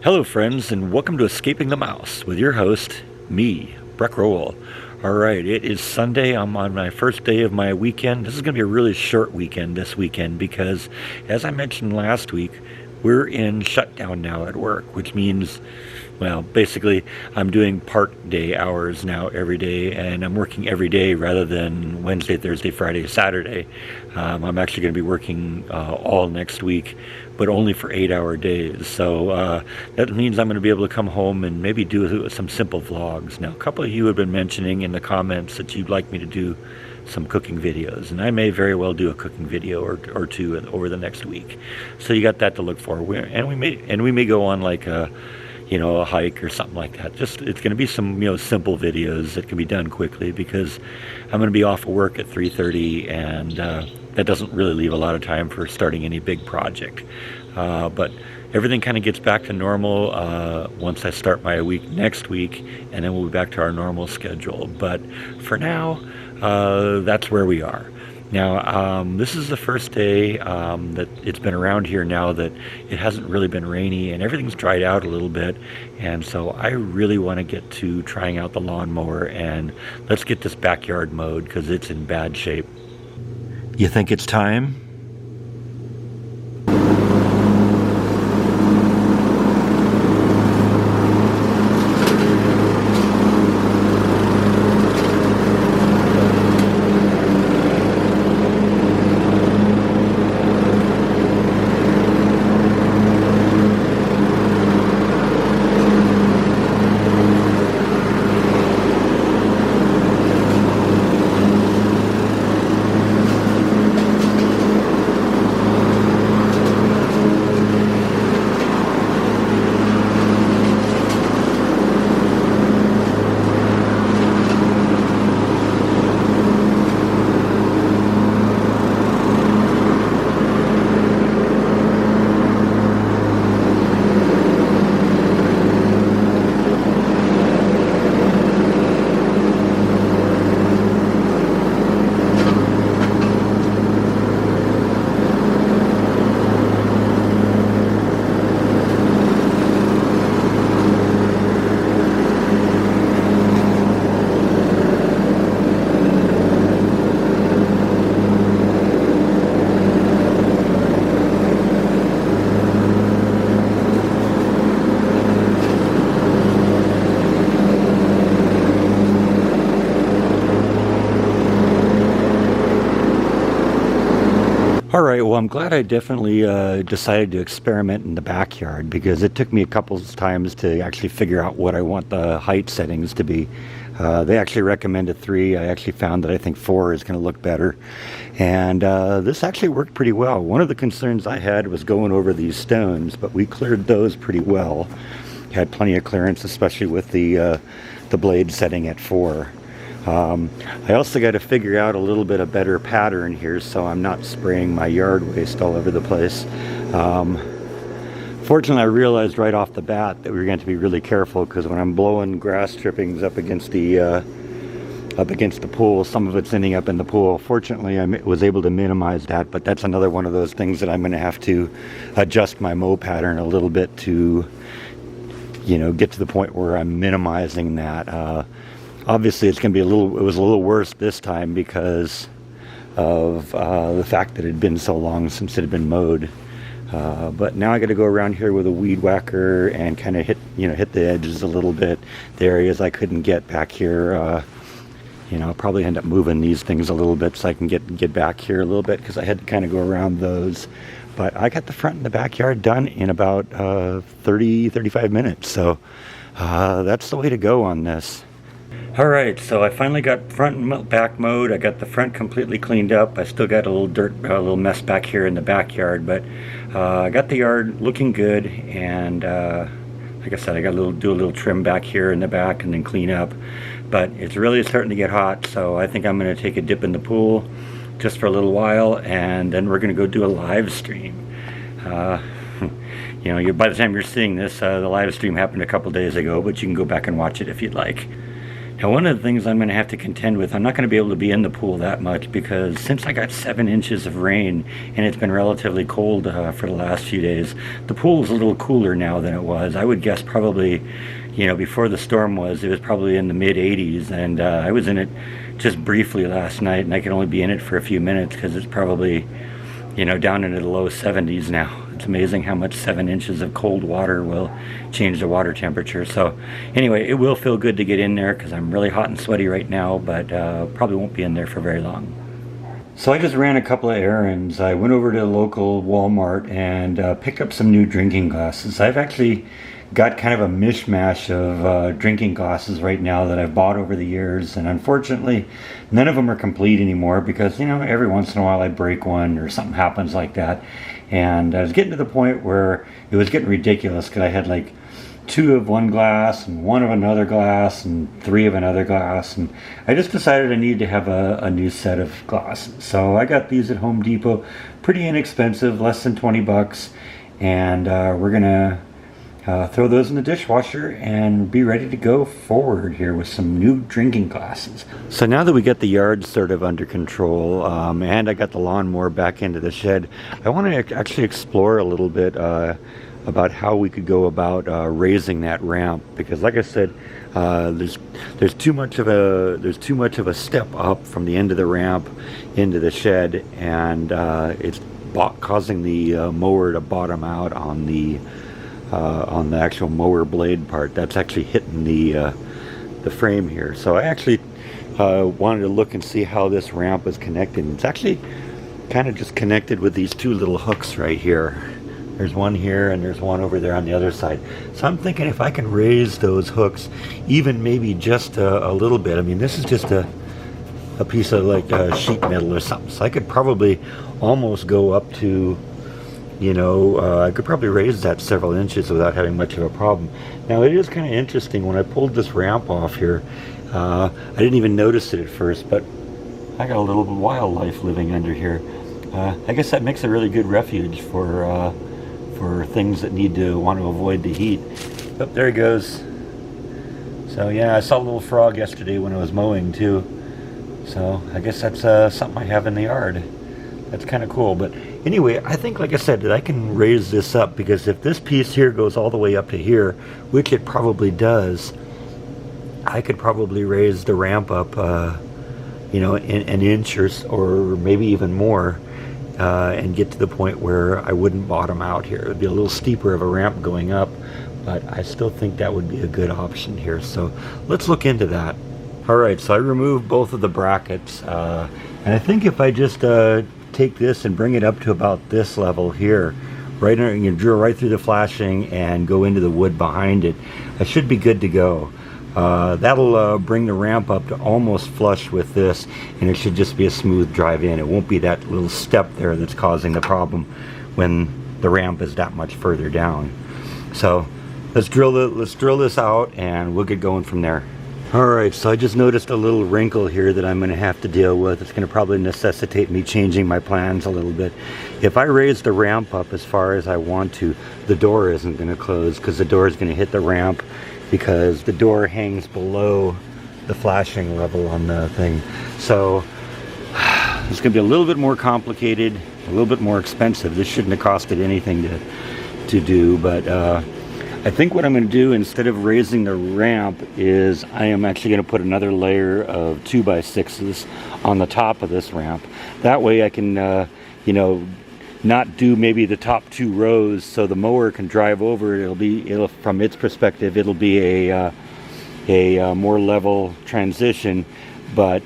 Hello friends, and welcome to Escaping the Mouse with your host, me, Breck Rowell. Alright, it is Sunday. I'm on my first day of my weekend. This is going to be a really short weekend this weekend because, as I mentioned last week, we're in shutdown now at work, which means, well, basically I'm doing part day hours now every day, and I'm working every day rather than Wednesday, Thursday, Friday, Saturday. I'm actually going to be working all next week, but only for 8-hour days. So that means I'm going to be able to come home and maybe do some simple vlogs. Now, a couple of you have been mentioning in the comments that you'd like me to do some cooking videos, and I may very well do a cooking video or two over the next week. So you got that to look for. We may go on like a hike or something like that. It's going to be some simple videos that can be done quickly because I'm going to be off of work at 3:30, and that doesn't really leave a lot of time for starting any big project. But everything kind of gets back to normal once I start my week next week, and then we'll be back to our normal schedule. But for now, that's where we are. Now, this is the first day that it's been around here now that it hasn't really been rainy and everything's dried out a little bit. And so I really want to get to trying out the lawnmower, and let's get this backyard mowed because it's in bad shape. You think it's time? All right, well, I'm glad I definitely decided to experiment in the backyard because it took me a couple of times to actually figure out what I want the height settings to be. They actually recommended 3. I actually found that I think 4 is going to look better. And this actually worked pretty well. One of the concerns I had was going over these stones, but we cleared those pretty well. Had plenty of clearance, especially with the blade setting at 4. I also got to figure out a little bit of better pattern here so I'm not spraying my yard waste all over the place. Fortunately, I realized right off the bat that we were going to be really careful because when I'm blowing grass trippings up against the pool, some of it's ending up in the pool. Fortunately, I was able to minimize that, but that's another one of those things that I'm going to have to adjust my mow pattern a little bit to, get to the point where I'm minimizing that. Obviously, it was a little worse this time because of the fact that it had been so long since it had been mowed. But now I got to go around here with a weed whacker and kind of hit the edges a little bit. The areas I couldn't get back here, I'll probably end up moving these things a little bit so I can get back here a little bit because I had to kind of go around those. But I got the front and the backyard done in about 35 minutes. So that's the way to go on this. Alright, so I finally got front and back mowed. I got the front completely cleaned up. I still got a little mess back here in the backyard, but I got the yard looking good, and like I said, I got to do a little trim back here in the back and then clean up. But it's really starting to get hot, so I think I'm going to take a dip in the pool just for a little while, and then we're going to go do a live stream. By the time you're seeing this, the live stream happened a couple days ago, but you can go back and watch it if you'd like. Now, one of the things I'm going to have to contend with, I'm not going to be able to be in the pool that much because since I got 7 inches of rain and it's been relatively cold for the last few days, the pool is a little cooler now than it was. I would guess probably, you know, before the storm it was probably in the mid 80s, and I was in it just briefly last night, and I can only be in it for a few minutes because it's probably, you know, down into the low 70s now. It's amazing how much 7 inches of cold water will change the water temperature. So anyway, it will feel good to get in there because I'm really hot and sweaty right now, but probably won't be in there for very long. So I just ran a couple of errands. I went over to the local Walmart and picked up some new drinking glasses. I've actually got kind of a mishmash of drinking glasses right now that I've bought over the years, and unfortunately none of them are complete anymore because, you know, every once in a while I break one or something happens like that. And I was getting to the point where it was getting ridiculous because I had like 2 of one glass and 1 of another glass and 3 of another glass, and I just decided I needed to have a new set of glasses. So I got these at Home Depot, pretty inexpensive, less than 20 bucks, and we're gonna throw those in the dishwasher and be ready to go forward here with some new drinking glasses. So now that we got the yard sort of under control and I got the lawnmower back into the shed, I want to actually explore a little bit about how we could go about raising that ramp, because like I said, there's too much of a step up from the end of the ramp into the shed, and it's causing the mower to bottom out on the actual mower blade part. That's actually hitting the frame here. So I actually wanted to look and see how this ramp is connected. It's actually kind of just connected with these 2 little hooks right here. There's one here and there's one over there on the other side. So I'm thinking if I can raise those hooks even maybe just a little bit. I mean, this is just a piece of like sheet metal or something. So I could probably almost go up to, you know, I could probably raise that several inches without having much of a problem. Now it is kind of interesting, when I pulled this ramp off here, I didn't even notice it at first, but I got a little wildlife living under here. I guess that makes a really good refuge for things that want to avoid the heat. Oh, there he goes. So yeah, I saw a little frog yesterday when I was mowing too. So I guess that's something I have in the yard. That's kind of cool. But anyway, I think, like I said, that I can raise this up, because if this piece here goes all the way up to here, which it probably does, I could probably raise the ramp up, you know, an inch or maybe even more, and get to the point where I wouldn't bottom out here. It would be a little steeper of a ramp going up, but I still think that would be a good option here. So let's look into that. All right, so I removed both of the brackets, and I think if I just take this and bring it up to about this level here, right, you drill right through the flashing and go into the wood behind it, I should be good to go. That'll bring the ramp up to almost flush with this, and it should just be a smooth drive in. It won't be that little step there that's causing the problem when the ramp is that much further down. So let's drill this out and we'll get going from there. Alright, so I just noticed a little wrinkle here that I'm going to have to deal with. It's going to probably necessitate me changing my plans a little bit. If I raise the ramp up as far as I want to, the door isn't going to close, because the door is going to hit the ramp, because the door hangs below the flashing level on the thing. So it's going to be a little bit more complicated, a little bit more expensive. This shouldn't have costed anything to do, but I think what I'm going to do, instead of raising the ramp, is I am actually going to put another layer of 2x6s on the top of this ramp. That way I can, you know, not do maybe the top 2 rows, so the mower can drive over. It'll from its perspective, it'll be a more level transition, but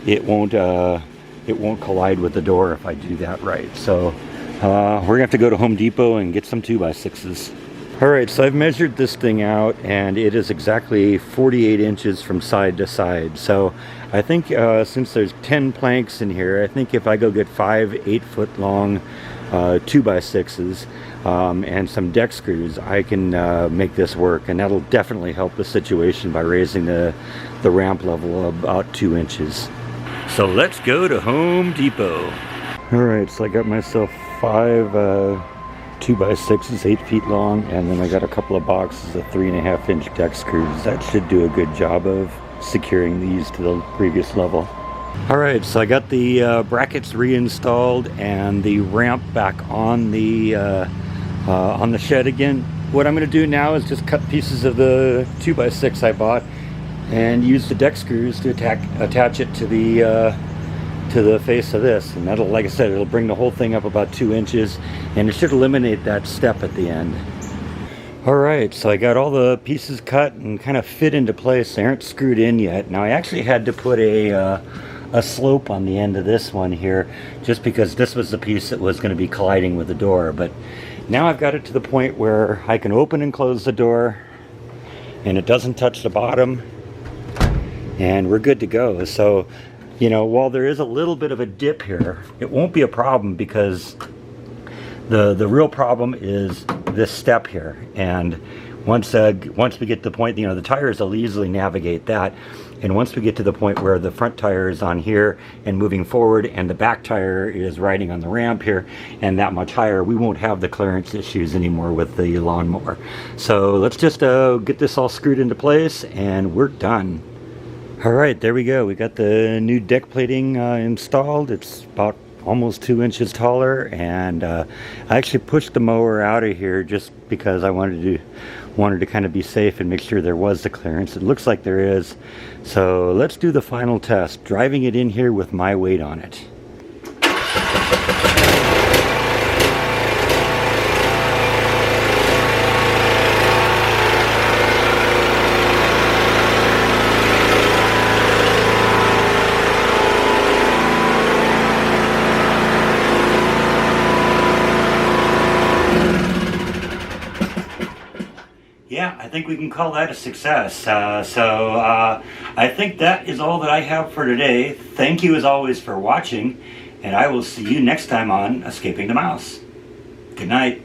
it won't collide with the door if I do that right. So we're gonna have to go to Home Depot and get some 2x6s. Alright, so I've measured this thing out, and it is exactly 48 inches from side to side. So I think since there's 10 planks in here, I think if I go get 5 8-foot long 2x6s and some deck screws, I can make this work, and that'll definitely help the situation by raising the ramp level about 2 inches. So let's go to Home Depot. Alright, so I got myself 5 2x6s, 8 feet long, and then I got a couple of boxes of 3.5-inch deck screws. That should do a good job of securing these to the previous level. Alright, so I got the brackets reinstalled and the ramp back on the shed again. What I'm going to do now is just cut pieces of the 2x6 I bought and use the deck screws to attach it to the face of this, and that'll, like I said, it'll bring the whole thing up about 2 inches, and it should eliminate that step at the end. Alright, so I got all the pieces cut and kind of fit into place. They aren't screwed in yet. Now I actually had to put a slope on the end of this one here, just because this was the piece that was going to be colliding with the door. But now I've got it to the point where I can open and close the door and it doesn't touch the bottom, and we're good to go. So, you know, while there is a little bit of a dip here, it won't be a problem, because the real problem is this step here. And once we get to the point, you know, the tires will easily navigate that. And once we get to the point where the front tire is on here and moving forward, and the back tire is riding on the ramp here and that much higher, we won't have the clearance issues anymore with the lawnmower. So let's just get this all screwed into place and we're done. Alright, there we go. We got the new deck plating installed. It's about almost 2 inches taller, and I actually pushed the mower out of here just because I wanted to kind of be safe and make sure there was the clearance. It looks like there is. So let's do the final test, driving it in here with my weight on it. Yeah, I think we can call that a success. I think that is all that I have for today. Thank you as always for watching, and I will see you next time on Escaping the Mouse. Good night.